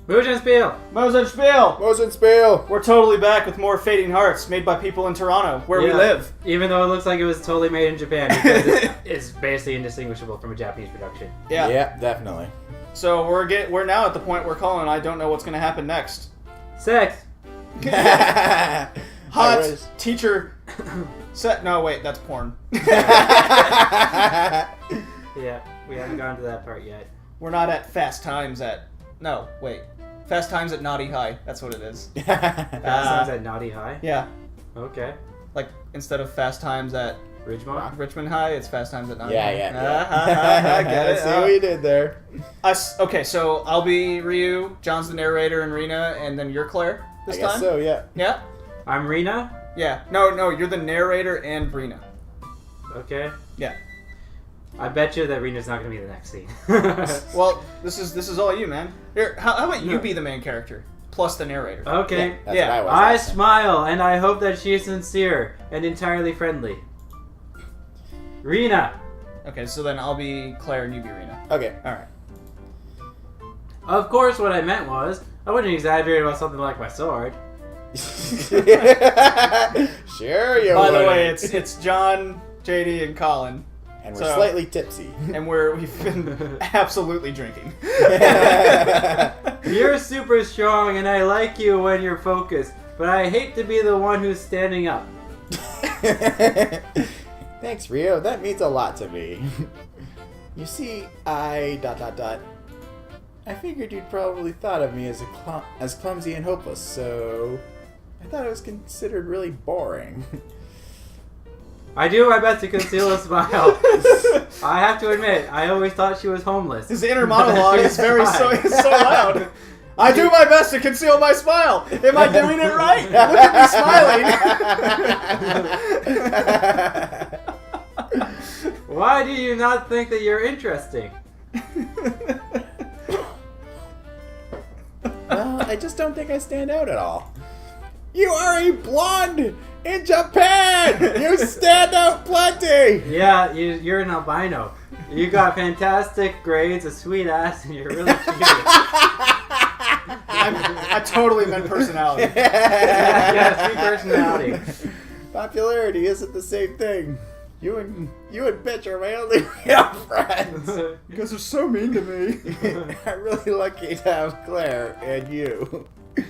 Mosenspiel! We're totally back with more Fading Hearts made by people in Toronto, where we live. Even though it looks like it was totally made in Japan, because it's basically indistinguishable from a Japanese production. Yeah, definitely. So we're now at the point where Colin and I don't know what's going to happen next. Sex! Hot teacher set. No, wait, that's porn. Yeah, we haven't gotten to that part yet. We're not at Fast Times at... No, wait. Fast Times at Naughty High. That's what it is. Fast Times at Naughty High? Yeah. Okay. Like, instead of Fast Times at... Richmond High, it's Fast Times at Naughty High. Yeah. Get it? See what you did there. Okay, so I'll be Ryu, John's the narrator, and Rina, and then you're Claire this time? I guess so, yeah. Yeah? I'm Rina? Yeah. No, you're the narrator and Rina. Okay. Yeah. I bet you that Rina's not going to be the next scene. Well, this is all you, man. Here, how about you be the main character, plus the narrator? Okay. Yeah. I smile, and I hope that she is sincere and entirely friendly. Rina! Okay, so then I'll be Claire and you be Rina. Okay. Alright. Of course, what I meant was, I wouldn't exaggerate about something like my sword. Sure you By the would. way, it's John, JD, and Colin. And we're slightly tipsy. And we've been absolutely drinking. You're super strong, and I like you when you're focused, but I hate to be the one who's standing up. Thanks, Rio. That means a lot to me. You see, I figured you'd probably thought of me as clumsy and hopeless, so I thought it was considered really boring. I do my best to conceal a smile. I have to admit, I always thought she was homeless. His inner monologue is so loud. I do my best to conceal my smile. Am I doing it right? Look at me smiling. Why do you not think that you're interesting? Well, I just don't think I stand out at all. You are a blonde in Japan! You stand out plenty! Yeah, you're an albino. You got fantastic grades, a sweet ass, and you're really cute. I totally meant personality. Yeah, sweet personality. Popularity isn't the same thing. You and bitch are my only real friends. You guys are so mean to me. I'm really lucky to have Claire and you. I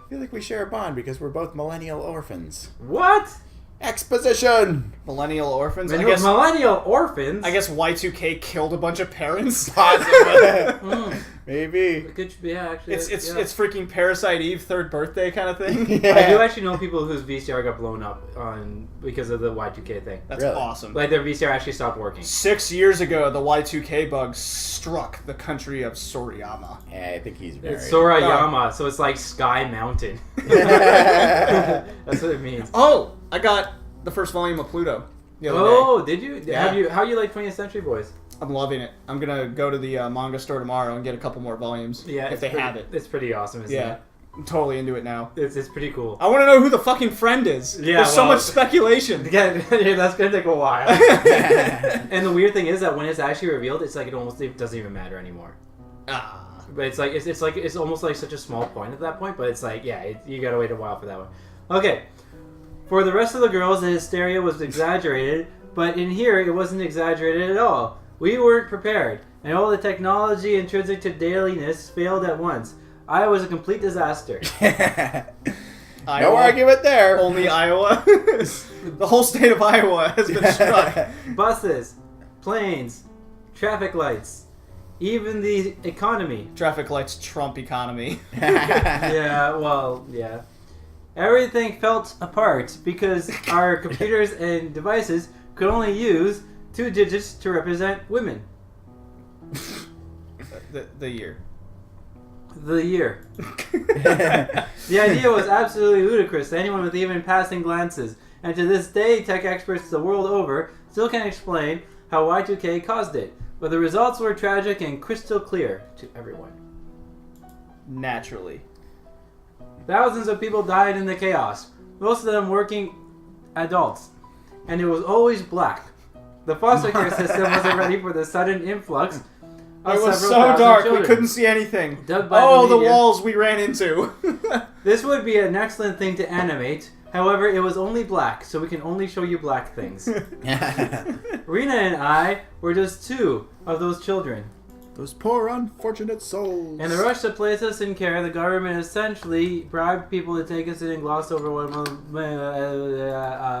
feel like we share a bond because we're both millennial orphans. What? Exposition! Millennial orphans? Millennial orphans? I guess Y2K killed a bunch of parents. Possibly. Maybe. Yeah, actually. It's freaking Parasite Eve 3rd birthday kind of thing. Yeah. I do actually know people whose VCR got blown up because of the Y2K thing. That's really awesome. Like their VCR actually stopped working. 6 years ago, the Y2K bug struck the country of Sorayama. Yeah, I think he's very... It's Sorayama, so it's like Sky Mountain. That's what it means. Oh! I got the first volume of Pluto the other day. Did you? Yeah. How you like 20th Century Boys? I'm loving it. I'm gonna go to the manga store tomorrow and get a couple more volumes. Yeah, if they have it. It's pretty awesome, isn't it? I'm totally into it now. It's pretty cool. I want to know who the fucking friend is. Yeah, There's so much speculation. Yeah, that's gonna take a while. And the weird thing is that when it's actually revealed, it's like it doesn't even matter anymore. But it's almost like such a small point at that point. But it's like you gotta wait a while for that one. Okay. For the rest of the girls, the hysteria was exaggerated, but in here, it wasn't exaggerated at all. We weren't prepared, and all the technology intrinsic to dailiness failed at once. I was a complete disaster. No argument there. Only Iowa. The whole state of Iowa has been struck. Buses, planes, traffic lights, even the economy. Traffic lights trump economy. Yeah. Everything fell apart because our computers and devices could only use 2 digits to represent women. The year. The year. The idea was absolutely ludicrous to anyone with even passing glances, and to this day, tech experts the world over still can't explain how Y2K caused it, but the results were tragic and crystal clear to everyone. Naturally. Thousands of people died in the chaos, most of them working adults, and it was always black. The foster care system wasn't ready for the sudden influx It was several so thousand dark, children. we couldn't see anything. Dug by Oh, the media. walls we ran into. This would be an excellent thing to animate. However, it was only black, so we can only show you black things. Rina and I were just 2 of those children. Those poor unfortunate souls. In the rush to place us in care, the government essentially bribed people to take us in and glossed over what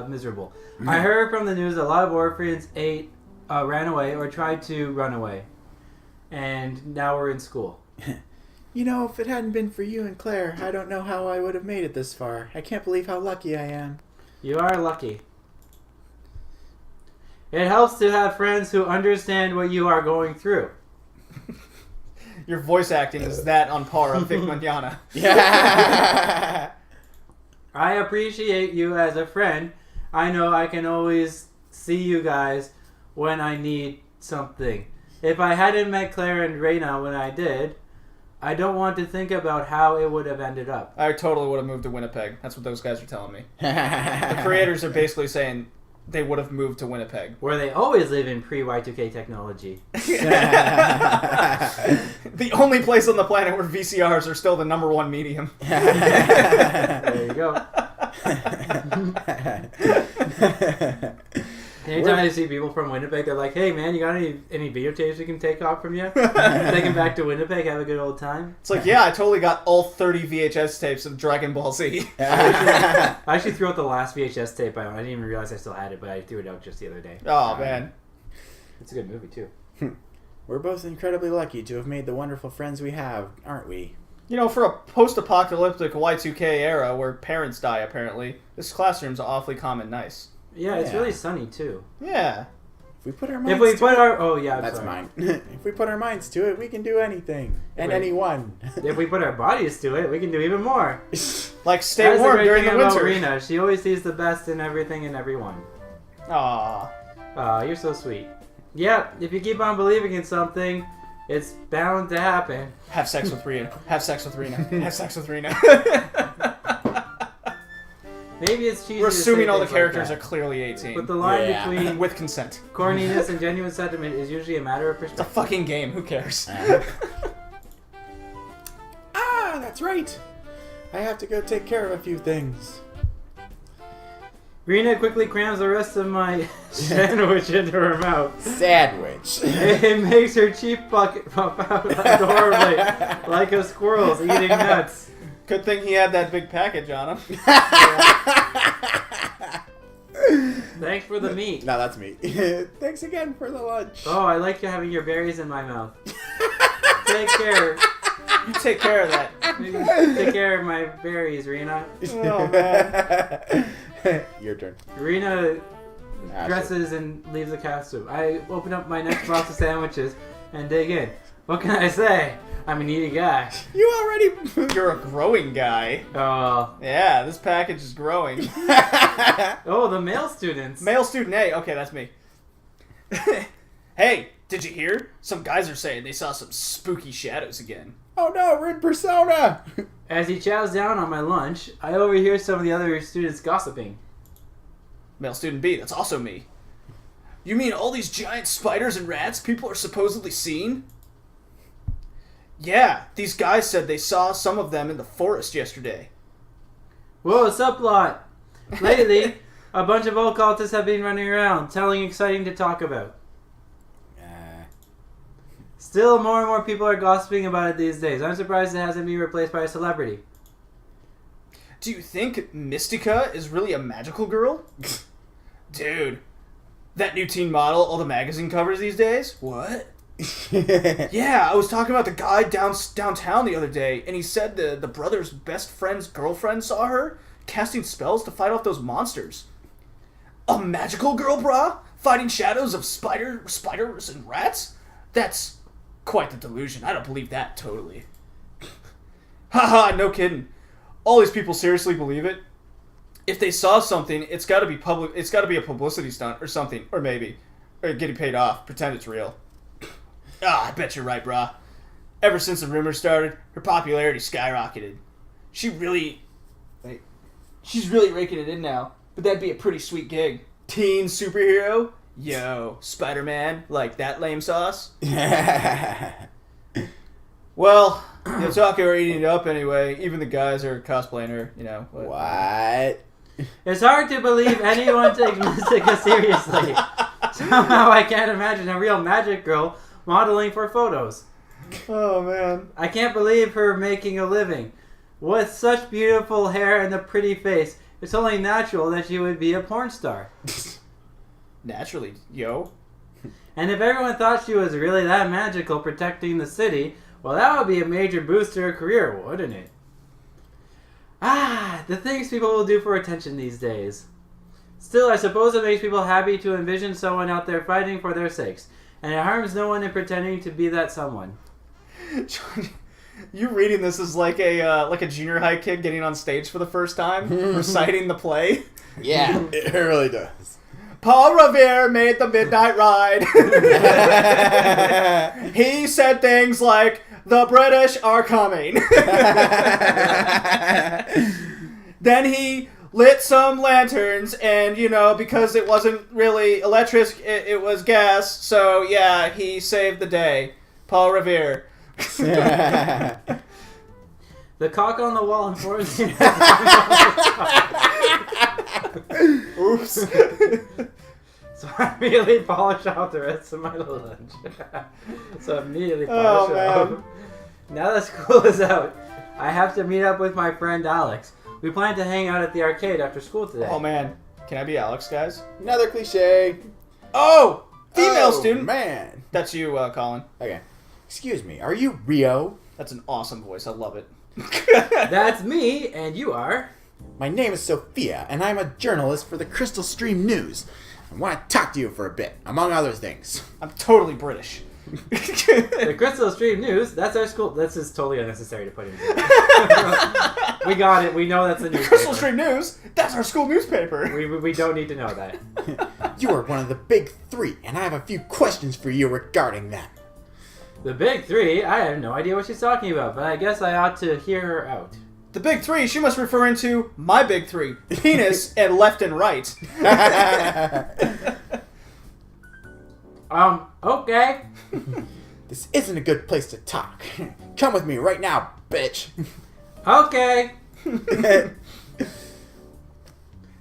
miserable. I heard from the news a lot of orphans ran away or tried to run away. And now we're in school. You know, if it hadn't been for you and Claire, I don't know how I would have made it this far. I can't believe how lucky I am. You are lucky. It helps to have friends who understand what you are going through. Your voice acting is that on par of Vic Manana. Yeah. I appreciate you as a friend. I know I can always see you guys when I need something. If I hadn't met Claire and Rina when I did, I don't want to think about how it would have ended up. I totally would have moved to Winnipeg. That's what those guys are telling me. The creators are basically saying they would have moved to Winnipeg. Where they always live in pre-Y2K technology. The only place on the planet where VCRs are still the #1 medium. There you go. Anytime I see people from Winnipeg, they're like, "Hey man, you got any videotapes we can take off from you? Take them back to Winnipeg, have a good old time." It's like, yeah, I totally got all 30 VHS tapes of Dragon Ball Z. I actually threw out the last VHS tape I owned. I didn't even realize I still had it, but I threw it out just the other day. Oh, man. It's a good movie too. We're both incredibly lucky to have made the wonderful friends we have, aren't we? You know, for a post-apocalyptic Y2K era where parents die, apparently, this classroom's awfully calm and nice. Yeah, it's Yeah. really sunny too. Yeah. If we put our minds If we to put it, our I'm that's sorry. mine. If we put our minds to it, we can do anything and Wait. anyone. If we put our bodies to it, we can do even more. Like, stay That's warm the great during thing the about winter. Rina. She always sees the best in everything and everyone. Aw. You're so sweet. Yeah, if you keep on believing in something, it's bound to happen. Have sex with Rina. Have sex with Rina. Have sex with Rina. Maybe it's cheesy. We're to say assuming all the things like characters that. are clearly 18. But the line Yeah. between With consent. corniness and genuine sentiment is usually a matter of It's a perspective. fucking game. Who cares? Ah, that's right. I have to go take care of a few things. Rina quickly crams the rest of my sandwich into her mouth. Sandwich. It makes her cheek bucket pump out adorably, like a squirrel's eating nuts. Good thing he had that big package on him. Thanks for the meat. No, that's me. Thanks again for the lunch. Oh, I like you having your berries in my mouth. Take care. You take care of that. Take care of my berries, Rina. Oh, man. Your turn. Rina Ah, dresses and leaves the costume. I open up my next box of sandwiches and dig in. What can I say? I'm a needy guy. You already. You're a growing guy. Oh, Yeah, this package is growing. oh, the male students. Male student A. Okay, that's me. Hey, did you hear? Some guys are saying they saw some spooky shadows again. Oh no, we're in Persona. As he chows down on my lunch, I overhear some of the other students gossiping. Male student B, that's also me. You mean all these giant spiders and rats people are supposedly seeing? Yeah, these guys said they saw some of them in the forest yesterday. Whoa, subplot! Lately, a bunch of occultists have been running around, telling exciting to talk about. Still, more and more people are gossiping about it these days. I'm surprised it hasn't been replaced by a celebrity. Do you think Mystica is really a magical girl? Dude, that new teen model all the magazine covers these days? What? Yeah, I was talking about the guy downtown the other day, and he said the brother's best friend's girlfriend saw her casting spells to fight off those monsters. A magical girl, brah? Fighting shadows of spiders and rats? That's quite the delusion. I don't believe that totally. Haha, no kidding. All these people seriously believe it? If they saw something, it's got to be public. It's got to be a publicity stunt or something, or getting paid off. Pretend it's real. Ah, I bet you're right, brah. Ever since the rumors started, her popularity skyrocketed. She's really raking it in now. But that'd be a pretty sweet gig. Teen superhero? Yo, Spider-Man, like that lame sauce? Well, you're talking or eating it up anyway. Even the guys are cosplaying her, you know. What? It's hard to believe anyone takes Mystica seriously. Somehow I can't imagine a real magic girl modeling for photos. Oh, man. I can't believe her making a living. With such beautiful hair and a pretty face, it's only natural that she would be a porn star. Naturally, yo. And if everyone thought she was really that magical protecting the city, well, that would be a major boost to her career, wouldn't it? Ah, the things people will do for attention these days. Still, I suppose it makes people happy to envision someone out there fighting for their sakes, and it harms no one in pretending to be that someone. You reading this is like a junior high kid getting on stage for the first time, reciting the play. Yeah, it really does. Paul Revere made the Midnight Ride. He said things like, "The British are coming." Then he lit some lanterns, and, you know, because it wasn't really electric, it was gas, so, yeah, he saved the day. Paul Revere. The cock on the wall informs you. Oops. So I immediately polish off the rest of my lunch. So I immediately polish it off. Now that school is out, I have to meet up with my friend Alex. We plan to hang out at the arcade after school today. Oh, man. Can I be Alex, guys? Another cliche. Oh! Female student. Man. That's you, Colin. Okay. Excuse me, are you Rio? That's an awesome voice. I love it. That's me, and you are? My name is Sophia, and I'm a journalist for the Crystal Stream News. I want to talk to you for a bit, among other things. I'm totally British. The Crystal Stream News, that's our school. This is totally unnecessary to put in. We got it. We know that's a newspaper. Crystal Stream News? That's our school newspaper. We don't need to know that. You are one of the big three, and I have a few questions for you regarding them. The big three? I have no idea what she's talking about, but I guess I ought to hear her out. The big three, she must refer into my big three. Penis and left and right. Okay. This isn't a good place to talk. Come with me right now, bitch. Okay.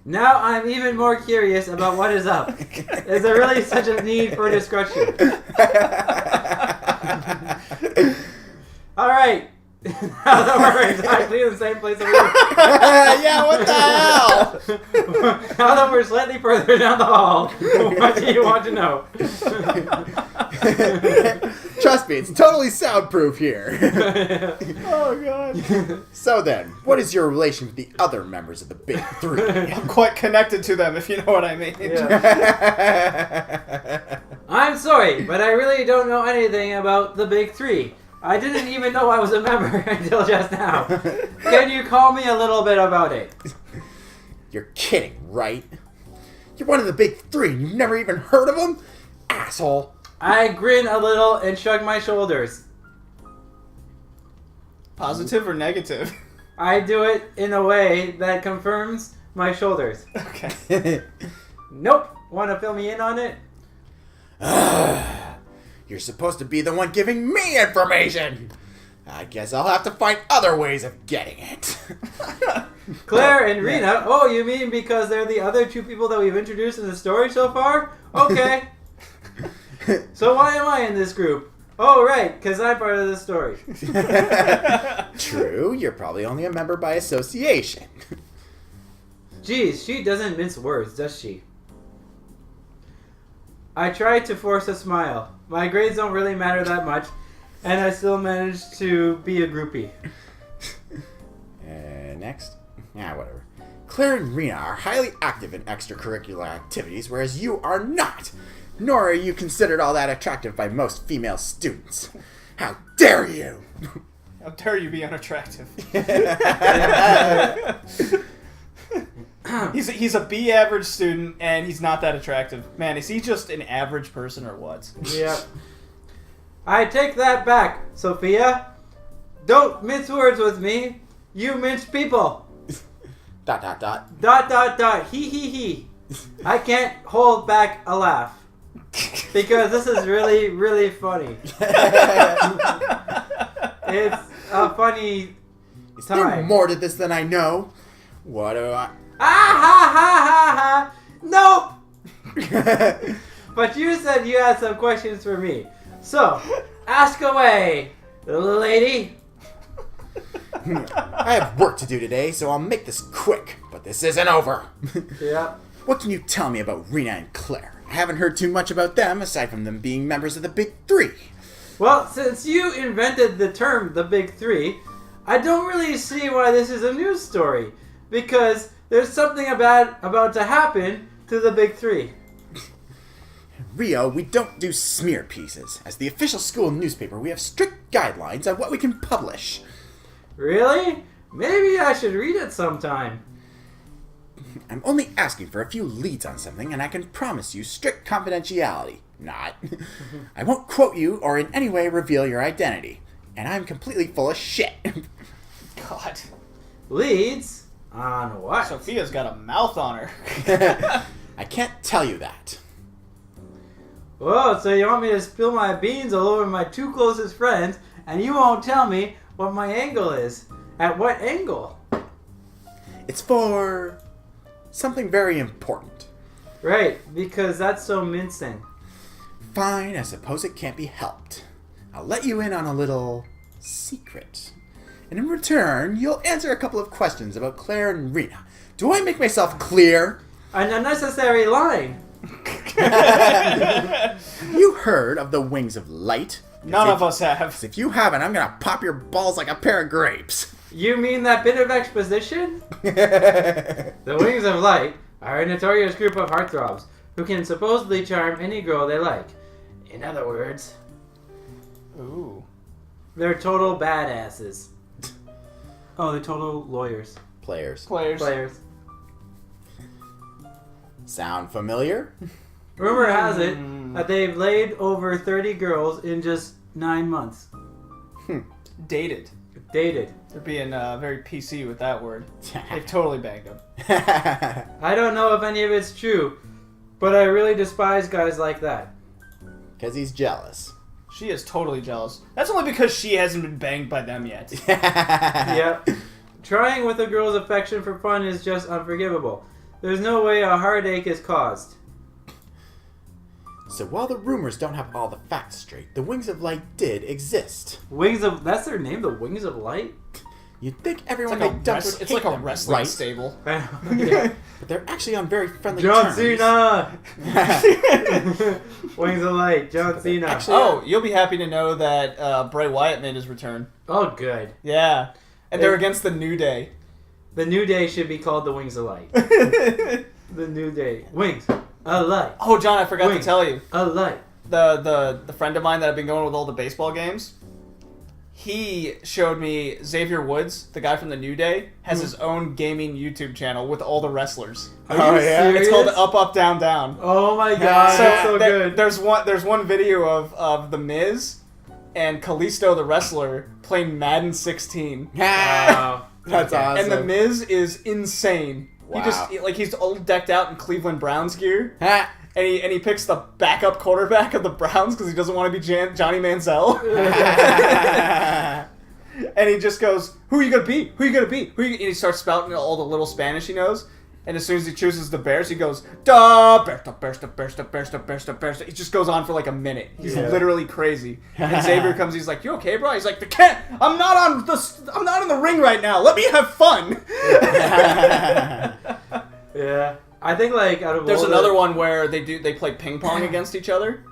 Now I'm even more curious about what is up. Is there really such a need for discussion? Alright. Now that we're exactly in the same place that we were. Yeah, what the hell? Now that we're slightly further down the hall, what do you want to know? Trust me, it's totally soundproof here. Oh, God. So then, what is your relation with the other members of the Big Three? I'm quite connected to them, if you know what I mean. Yeah. I'm sorry, but I really don't know anything about the Big Three. I didn't even know I was a member until just now. Can you call me a little bit about it? You're kidding, right? You're one of the Big Three and you've never even heard of them? Asshole. I grin a little and shrug my shoulders. Positive or negative? I do it in a way that confirms my shoulders. Okay. Nope. Want to fill me in on it? You're supposed to be the one giving me information. I guess I'll have to find other ways of getting it. Claire and Rina? Oh, you mean because they're the other two people that we've introduced in the story so far? Okay. So why am I in this group? Oh, right, because I'm part of the story. True, you're probably only a member by association. Geez, she doesn't mince words, does she? I tried to force a smile. My grades don't really matter that much, and I still managed to be a groupie. Next? Yeah, whatever. Claire and Rina are highly active in extracurricular activities, whereas you are not. Nor are you considered all that attractive by most female students. How dare you! How dare you be unattractive? He's a B average student, and he's not that attractive. Man, is he just an average person or what? Yep. I take that back, Sophia. Don't mince words with me. You mince people. ... He. I can't hold back a laugh. Because this is really, really funny. It's a funny Is there time. more to this than I know? What do I... Ah ha ha ha ha! Nope! But you said you had some questions for me. So, ask away, lady. I have work to do today, so I'll make this quick. But this isn't over. Yep. What can you tell me about Rina and Claire? I haven't heard too much about them, aside from them being members of the Big Three. Well, since you invented the term the Big Three, I don't really see why this is a news story. Because there's something about to happen to the Big Three. Rio, we don't do smear pieces. As the official school newspaper, we have strict guidelines on what we can publish. Really? Maybe I should read it sometime. I'm only asking for a few leads on something, and I can promise you strict confidentiality. Not. I won't quote you or in any way reveal your identity. And I'm completely full of shit. God. Leads? On what? Sophia's got a mouth on her. I can't tell you that. Whoa, so you want me to spill my beans all over my two closest friends, and you won't tell me what my angle is? At what angle? It's for something very important. Right, because that's so mincing. Fine, I suppose it can't be helped. I'll let you in on a little secret. And in return, you'll answer a couple of questions about Claire and Rina. Do I make myself clear? An unnecessary line. You heard of the Wings of Light? None of us have. If you haven't, I'm gonna pop your balls like a pair of grapes. You mean that bit of exposition? The Wings of Light are a notorious group of heartthrobs who can supposedly charm any girl they like. In other words, Ooh. they're total badasses. Oh, they're total lawyers. Players. Players. Sound familiar? Rumor has it that they've laid over 30 girls in just 9 months. Dated. Dated. They're being very PC with that word. They've totally banged them. I don't know if any of it's true, but I really despise guys like that. Because he's jealous. She is totally jealous. That's only because she hasn't been banged by them yet. Yep. Trying with a girl's affection for fun is just unforgivable. There's no way a heartache is caused. So while the rumors don't have all the facts straight, the Wings of Light did exist. Wings of... That's their name? The Wings of Light? You'd think It's everyone like, they dumped would it's hate like a them, wrestling right? stable. Yeah. But they're actually on very friendly John terms. Cena! Wings of Light, John Cena. Actually- Oh, you'll be happy to know that Bray Wyatt made his return. Oh, good. Yeah. And they're against the New Day. The New Day should be called the Wings of Light. The New Day. Wings. A light. Oh, John, I forgot to Wings. tell you. A light. The friend of mine that I've been going with all the baseball games, he showed me Xavier Woods, the guy from the New Day, has his own gaming YouTube channel with all the wrestlers. Are you serious? It's called Up, Up, Down, Down. Oh my god, that's so good. There's one video of The Miz and Kalisto the wrestler playing Madden 16. Wow. That's awesome. And The Miz is insane. Wow. He's all decked out in Cleveland Browns gear. Ha! And he picks the backup quarterback of the Browns because he doesn't want to be Johnny Manziel. And he just goes, "Who are you gonna be? Who are you gonna be?" And he starts spouting all the little Spanish he knows. And as soon as he chooses the Bears, he goes, "Da Bears, da Bears, da Bears, da Bears, da Bears, da Bears." He just goes on for like a minute. He's literally crazy. And Xavier comes, he's like, "You okay, bro?" He's like, I'm not in the ring right now. Let me have fun." Yeah. I think like out of There's all another one where they play ping pong against each other,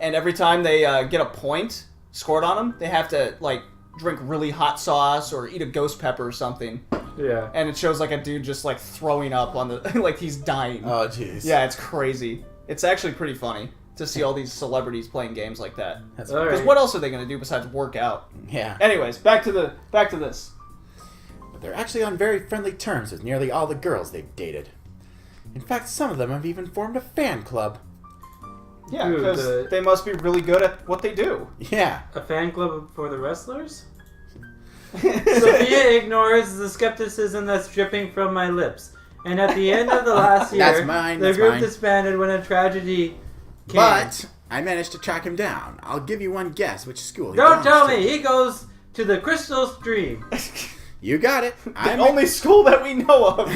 and every time they get a point scored on them, they have to like drink really hot sauce or eat a ghost pepper or something. Yeah. And it shows like a dude just like throwing up on the like he's dying. Oh, jeez. Yeah, it's crazy. It's actually pretty funny to see all these celebrities playing games like that. That's All Because right. what else are they gonna do besides work out? Yeah. Anyways, back to this. But they're actually on very friendly terms with nearly all the girls they've dated. In fact, some of them have even formed a fan club. Yeah, Dude, because they must be really good at what they do. Yeah. A fan club for the wrestlers? Sophia ignores the skepticism that's dripping from my lips. And at the end of the last year, That's mine, the that's group mine. disbanded when a tragedy But I managed to track him down. I'll give you one guess which school he Don't tell belongs me he goes to the Crystal Stream. You got it. The only school that we know of.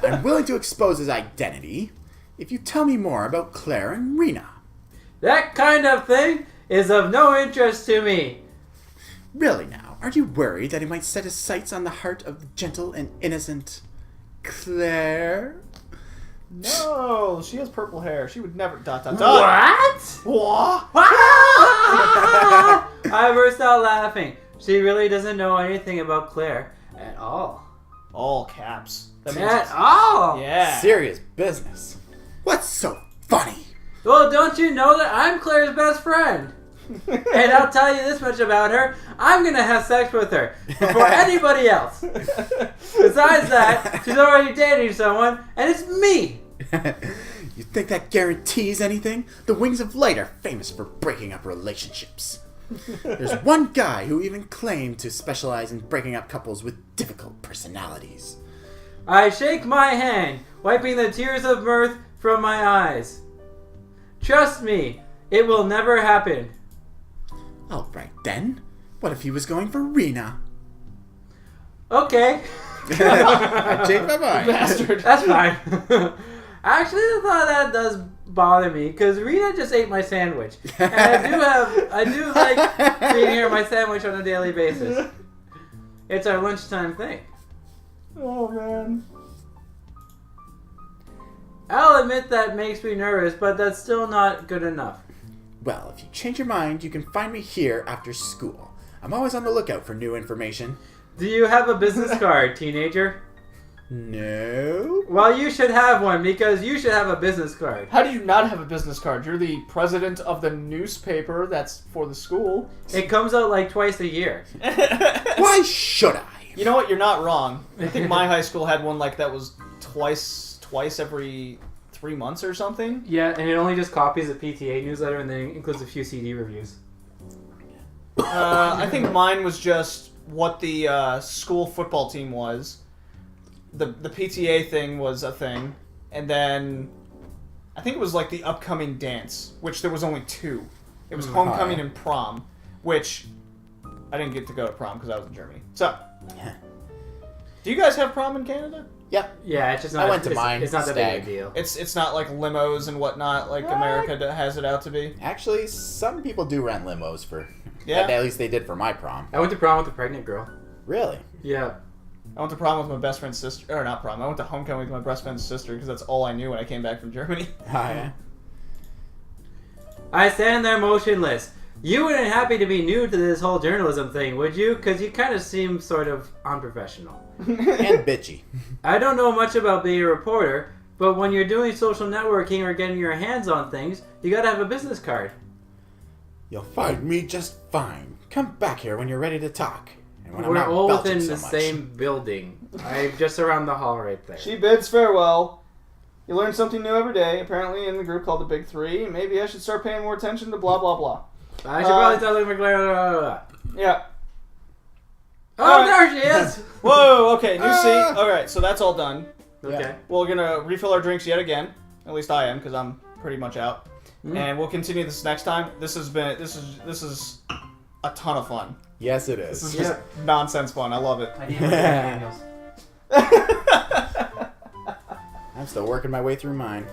I'm willing to expose his identity if you tell me more about Claire and Rina. That kind of thing is of no interest to me. Really now, are you worried that he might set his sights on the heart of the gentle and innocent Claire? No, she has purple hair. She would never... ... What? What? I burst out laughing. She really doesn't know anything about Claire at all. All caps. That At all? Yeah. Serious business. What's so funny? Well, don't you know that I'm Claire's best friend? And I'll tell you this much about her. I'm going to have sex with her before anybody else. Besides that, she's already dating someone, and it's me. You think that guarantees anything? The Wings of Light are famous for breaking up relationships. There's one guy who even claimed to specialize in breaking up couples with difficult personalities. I shake my hand, wiping the tears of mirth from my eyes. Trust me, it will never happen. Alright then. What if he was going for Rina? Okay. I changed my mind. Bastard. That's fine. Actually, the thought of that does bother me because Rina just ate my sandwich, and I do like feeding her my sandwich on a daily basis. It's our lunchtime thing. Oh, man. I'll admit that makes me nervous, but that's still not good enough. Well, if you change your mind, you can find me here after school. I'm always on the lookout for new information. Do you have a business card, teenager? No. Well, you should have one because you should have a business card. How do you not have a business card? You're the president of the newspaper that's for the school. It comes out like twice a year. Why should I? You know what? You're not wrong. I think my high school had one like that was twice every 3 months or something. Yeah, and it only just copies the PTA newsletter and then includes a few CD reviews. I think mine was just what the school football team was. The PTA thing was a thing, and then I think it was like the upcoming dance, which there was only 2. It was homecoming and prom, which I didn't get to go to prom because I was in Germany. So, do you guys have prom in Canada? Yep. Yeah, it's just not. I went to mine. It's not that big Stag. a deal. It's not like limos and whatnot like America has it out to be. Actually, some people do rent limos for... Yeah. At least they did for my prom. I went to prom with a pregnant girl. Really? Yeah. I went to prom with my best friend's sister, or not prom. I went to homecoming with my best friend's sister because that's all I knew when I came back from Germany. Oh, yeah. I stand there motionless. You wouldn't happy to be new to this whole journalism thing, would you? Because you kind of seem sort of unprofessional. And bitchy. I don't know much about being a reporter, but when you're doing social networking or getting your hands on things, you gotta have a business card. You'll find me just fine. Come back here when you're ready to talk. And when I'm We're not all belching within so the much. same building. I'm just around the hall right there. She bids farewell. You learn something new every day, apparently in the group called the Big Three. Maybe I should start paying more attention to blah, blah, blah. I should probably start looking for Claire. Yeah. Oh, there she is! Whoa, okay, new seat. Alright, so that's all done. Okay. We're gonna refill our drinks yet again. At least I am, because I'm pretty much out. And we'll continue this next time. This is a ton of fun. Yes, it This is. is just nonsense fun. I love it. I need more Daniels. I'm still working my way through mine.